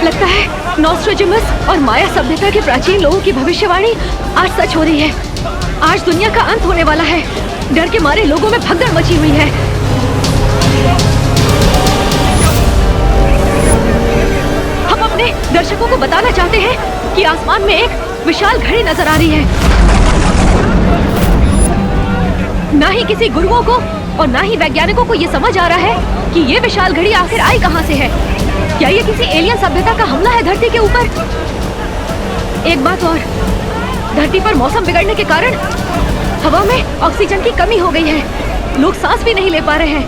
लगता है नॉस्ट्रेडमस और माया सभ्यता के प्राचीन लोगों की भविष्यवाणी आज सच हो रही है। आज दुनिया का अंत होने वाला है। डर के मारे लोगों में भगदड़ मची हुई है। हम अपने दर्शकों को बताना चाहते हैं कि आसमान में एक विशाल घड़ी नजर आ रही है। ना ही किसी गुरुओं को और ना ही वैज्ञानिकों को ये समझ आ रहा है कि ये विशाल घड़ी आखिर आई कहां से है। क्या ये किसी एलियन सभ्यता का हमला है धरती के ऊपर? एक बात और, धरती पर मौसम बिगड़ने के कारण हवा में ऑक्सीजन की कमी हो गई है। लोग सांस भी नहीं ले पा रहे हैं।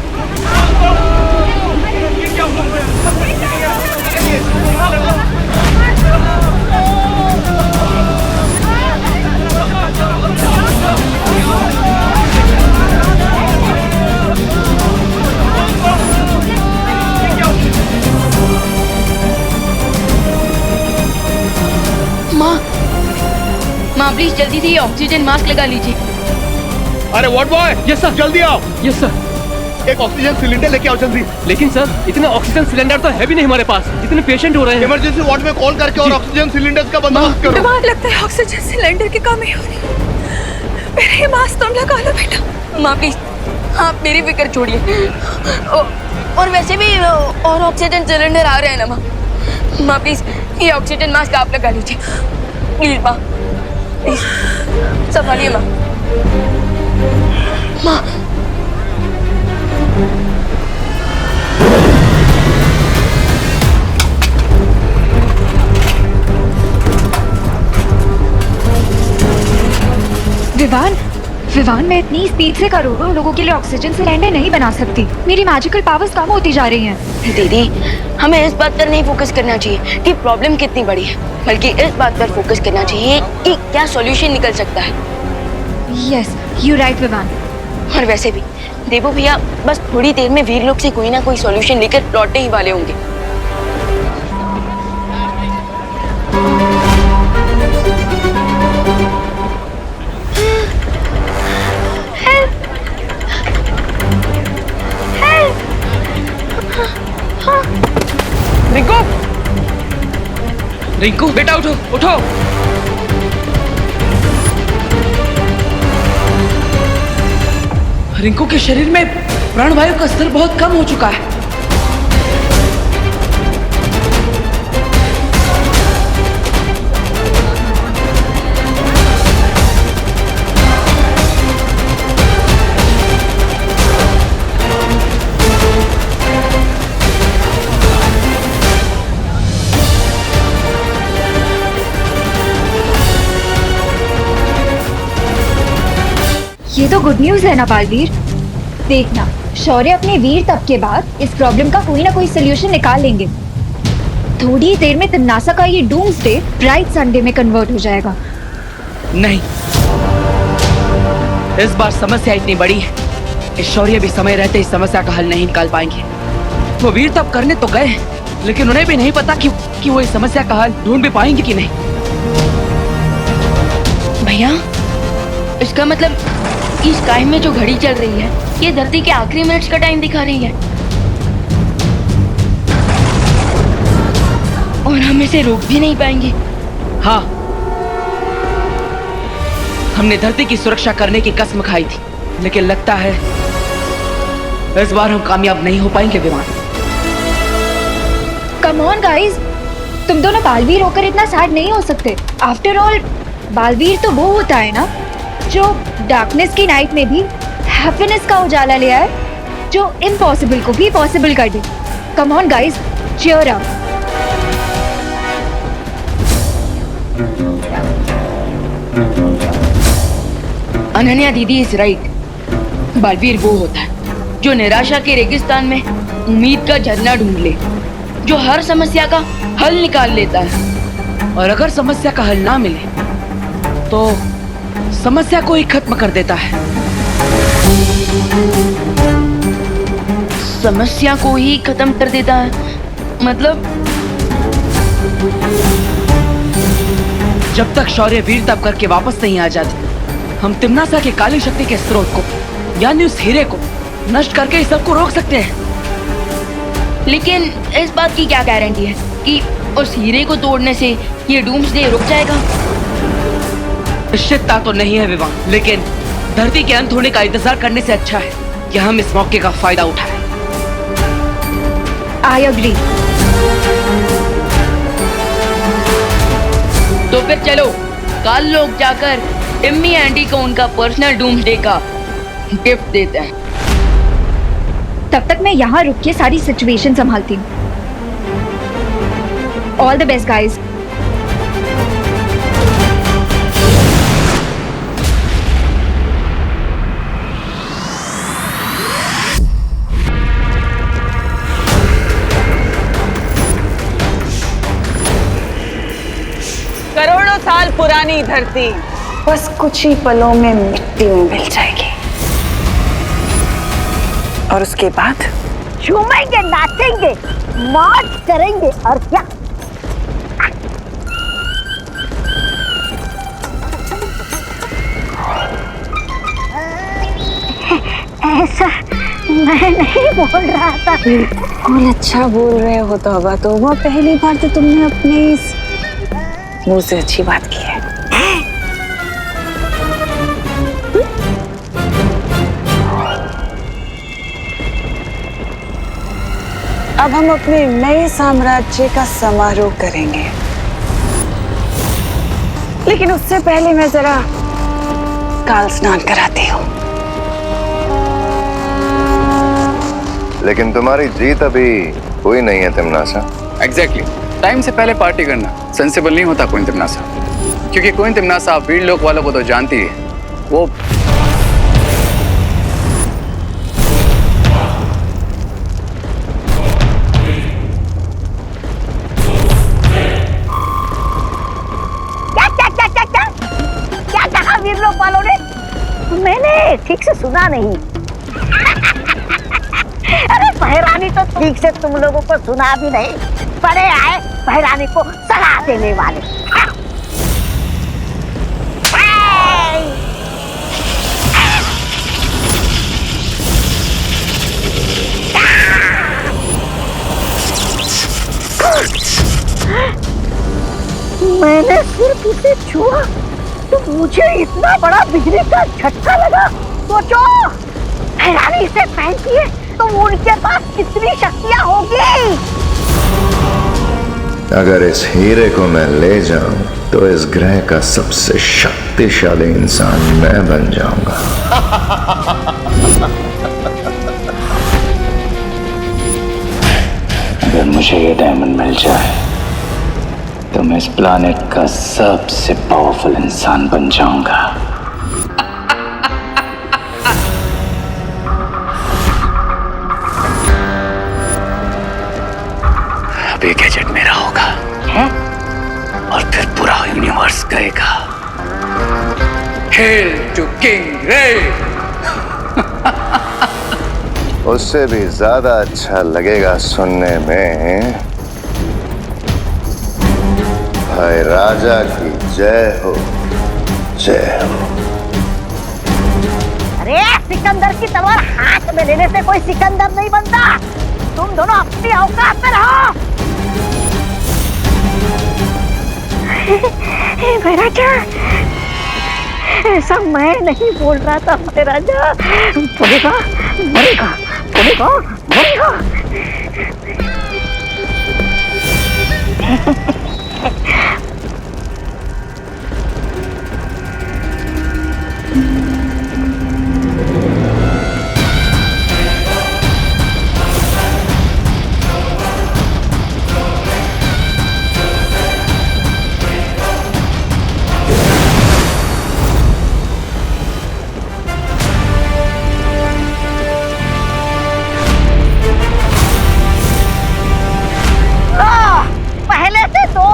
माँ प्लीज जल्दी से ये ऑक्सीजन मास्क लगा लीजिए। अरे व्हाट बॉय, यस सर, जल्दी आओ। Yes sir. एक ऑक्सीजन सिलेंडर लेके आओ जल्दी। लेकिन सर इतने ऑक्सीजन सिलेंडर तो है भी नहीं हमारे पास। इतने पेशेंट हो रहे हैं। इमरजेंसी वार्ड में कॉल करके और ऑक्सीजन सिलेंडर्स का बंदोबस्त करो। दिमाग लगता है ऑक्सीजन सिलेंडर की कमी हो रही है। मेरे मास्क तुम लगा लो बेटा। माँ प्लीज आप मेरी फिक्र छोड़िए। और वैसे भी और ऑक्सीजन सिलेंडर आ रहे हैं ना माँ। माँ प्लीज ये ऑक्सीजन मास्क आप लगा लीजिए प्लीज। माँ प्लीज संभालिए माँ। माँ विवान, विवान मैं इतनी स्पीड से करोड़ों लोगों के लिए ऑक्सीजन सिलेंडर नहीं बना सकती। मेरी मैजिकल पावर्स कम होती जा रही हैं। दीदी, हमें इस बात पर नहीं फोकस करना चाहिए कि प्रॉब्लम कितनी बड़ी है, बल्कि इस बात पर फोकस करना चाहिए कि क्या सॉल्यूशन निकल सकता है। Yes, you right Vivaan. और वैसे भी देवो भैया बस थोड़ी देर में वीर लोग से कोई ना कोई सॉल्यूशन लेकर लौटने ही वाले होंगे। रिंकू, रिंकू बेटा उठो उठो। रिंकू के शरीर में प्राणवायु का स्तर बहुत कम हो चुका है। ये तो गुड न्यूज है ना बालवीर। देखना, शौर्य अपने वीर तप के बाद इस प्रॉब्लम का कोई ना कोई सोल्यूशन निकाल लेंगे। थोड़ी देर में तिमनासा का ये डूम्सडे ब्राइट संडे में कन्वर्ट हो जाएगा। नहीं, इस बार समस्या इतनी बड़ी है कि शौर्य भी समय रहते इस समस्या का हल नहीं निकाल पाएंगे। वो वीर तप करने तो गए, लेकिन उन्हें भी नहीं पता कि वो इस समस्या का हल ढूंढ भी पाएंगे कि नहीं। भैया, इसका मतलब इस स्काई में जो घड़ी चल रही है ये धरती के आखिरी मिनट्स का टाइम दिखा रही है और हम इसे रोक भी नहीं पाएंगे। हाँ, हमने धरती की सुरक्षा करने की कसम खाई थी, लेकिन लगता है इस बार हम कामयाब नहीं हो पाएंगे विमान। कम ऑन गाइस, तुम दोनों बालवीर होकर इतना सैड नहीं हो सकते। आफ्टर ऑल बालवीर तो वो होता है ना जो डार्कनेस की नाइट में भी हैप्पीनेस का उजाला ले आए, जो इम्पॉसिबल को भी पॉसिबल कर दे। Come on guys, cheer up. Ananya दीदी इज राइट। बालवीर वो होता है जो निराशा के रेगिस्तान में उम्मीद का झरना ढूंढ ले, जो हर समस्या का हल निकाल लेता है और अगर समस्या का हल ना मिले तो समस्या को ही खत्म कर देता है। समस्या को ही खत्म कर देता है मतलब? जब तक शौर्य वीर तप करके वापस नहीं आ जाते, हम तिमनासा के काली शक्ति के स्रोत को यानी उस हीरे को नष्ट करके इस सबको रोक सकते हैं। लेकिन इस बात की क्या गारंटी है कि उस हीरे को तोड़ने से ये डूम्सडे रुक जाएगा? निश्चितता तो नहीं है विवान, लेकिन धरती के अंत होने का इंतजार करने से अच्छा है कि हम इस मौके का फायदा उठाएं। I agree. तो फिर चलो कल लोग जाकर टिम्मी आंटी को उनका पर्सनल डूम्सडे का गिफ्ट देते हैं। तब तक मैं यहाँ रुक के सारी सिचुएशन संभालती हूँ। All the best guys. करोड़ों साल पुरानी धरती बस कुछ ही पलों में मिट्टी में मिल जाएगी और उसके बाद झूमेंगे, नाचेंगे, मौज करेंगे और क्या। ऐसा मैं नहीं बोल रहा था। बिल्कुल अच्छा बोल रहे हो तौबा। तौबा, पहली बार तो तुमने अपने इस मुंह से अच्छी बात की है। अब हम अपने नए साम्राज्य का समारोह करेंगे, लेकिन उससे पहले मैं जरा काल स्नान कराती हूँ। लेकिन तुम्हारी जीत अभी हुई नहीं है तिमनासा। एग्जैक्टली, टाइम से पहले पार्टी करना सेंसिबल नहीं होता कोइन तिमनासा, क्योंकि कोइन तिमनासा वीर लोक वालों को तो जानती है, वो क्या कहा वीर लोक वालों ने? मैंने ठीक से सुना नहीं। अरे पहरानी तो ठीक से तुम लोगों को सुना भी नहीं, पड़े आए पहरानी को सलाह देने वाले। मैंने सिर्फ उसे छुआ तो मुझे इतना बड़ा बिजली का झटका लगा। सोचो, पहरानी से पहनती है तो उनके पास कितनी शक्तियां होगी। अगर इस हीरे को मैं ले जाऊं तो इस ग्रह का सबसे शक्तिशाली इंसान मैं बन जाऊंगा। अगर मुझे ये डायमंड मिल जाए तो मैं इस प्लानेट का सबसे पावरफुल इंसान बन जाऊंगा। अब ये गैजेट मेरा होगा है? और फिर पूरा यूनिवर्स गएगा। हेल टू किंग रे। उससे भी ज्यादा अच्छा लगेगा सुनने में, भाई राजा की जय हो, जय हो। अरे सिकंदर की तलवार हाथ में लेने से कोई सिकंदर नहीं बनता। तुम दोनों अपनी औकात में रहो। महाराजा, ऐसा मैं नहीं बोल रहा था महाराजा। बोलेगा मरेगा, बोलेगा मरेगा।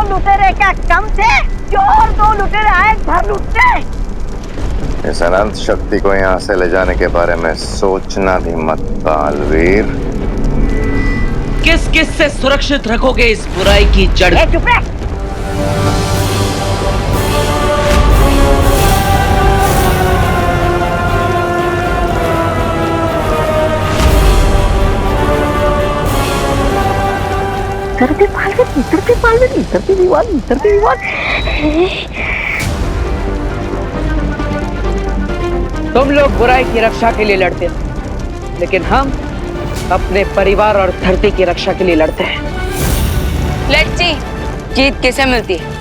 लुटेरे क्या कम थे जो और दो लुटेरे आए घर लुटते। इस अनंत शक्ति को यहाँ से ले जाने के बारे में सोचना भी मत बालवीर। किस किस से सुरक्षित रखोगे इस बुराई की जड़? चुप रह। इधर भी विवाद। तुम लोग बुराई की रक्षा के लिए लड़ते थे, लेकिन हम अपने परिवार और धरती की रक्षा के लिए लड़ते हैं। लेट्स सी, जीत किसे मिलती है?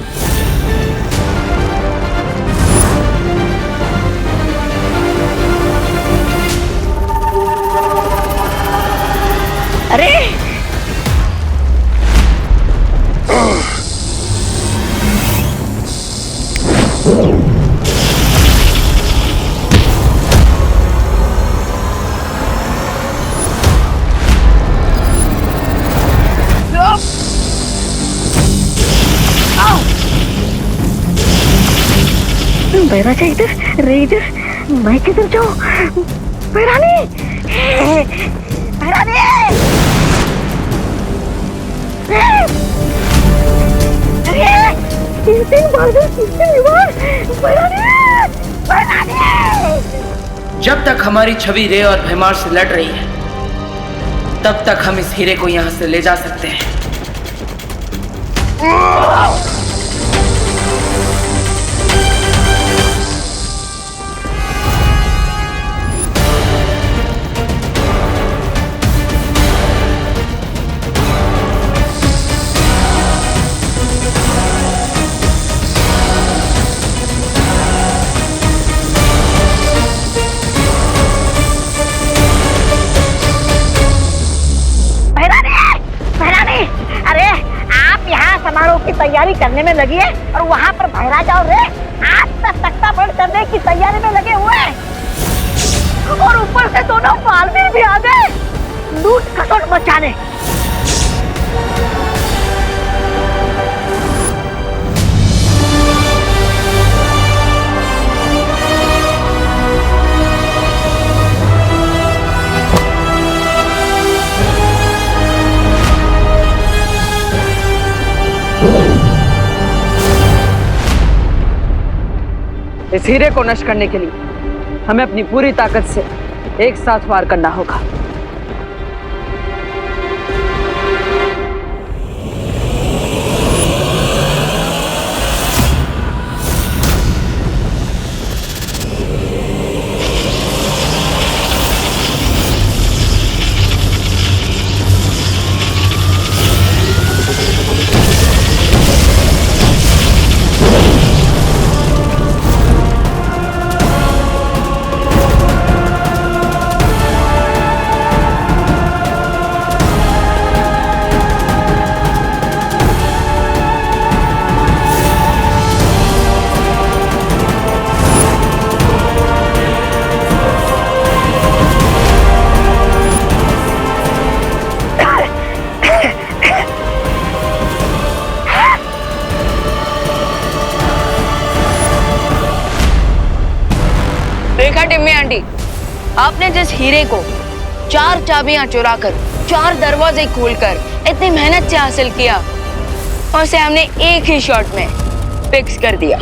अरे बैराजा इधर रे, इधर मैं किधर जाऊं? बैरानी, बैरानी, जब तक हमारी छवि रे और भैमार से लड़ रही है, तब तक हम इस हीरे को यहाँ से ले जा सकते हैं। तैयारी करने में लगी है और वहाँ पर महाराजा और रे आज तक तख्ता पलट करने की तैयारी में लगे हुए हैं और ऊपर से दोनों बालवीर भी आ गए लूट खसोट मचाने। इस हीरे को नष्ट करने के लिए हमें अपनी पूरी ताकत से एक साथ वार करना होगा। देखा टिम्मी आंटी, आपने जिस हीरे को 4 चाबियां चुराकर 4 दरवाजे खोलकर इतनी मेहनत से हासिल किया और उसे हमने एक ही शॉट में फिक्स कर दिया।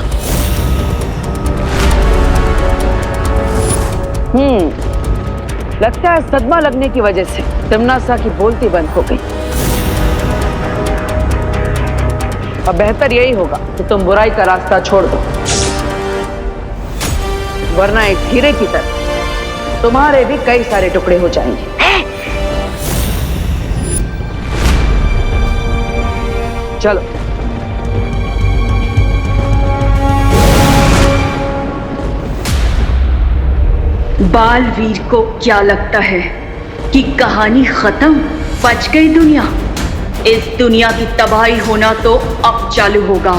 लगता है सदमा लगने की वजह से तिम्नासा की बोलती बंद हो गई। अब बेहतर यही होगा कि तुम बुराई का रास्ता छोड़ दो, वरना एक हीरे की तरह तुम्हारे भी कई सारे टुकड़े हो जाएंगे। चलो। बालवीर को क्या लगता है कि कहानी खत्म, बच गई दुनिया? इस दुनिया की तबाही होना तो अब चालू होगा।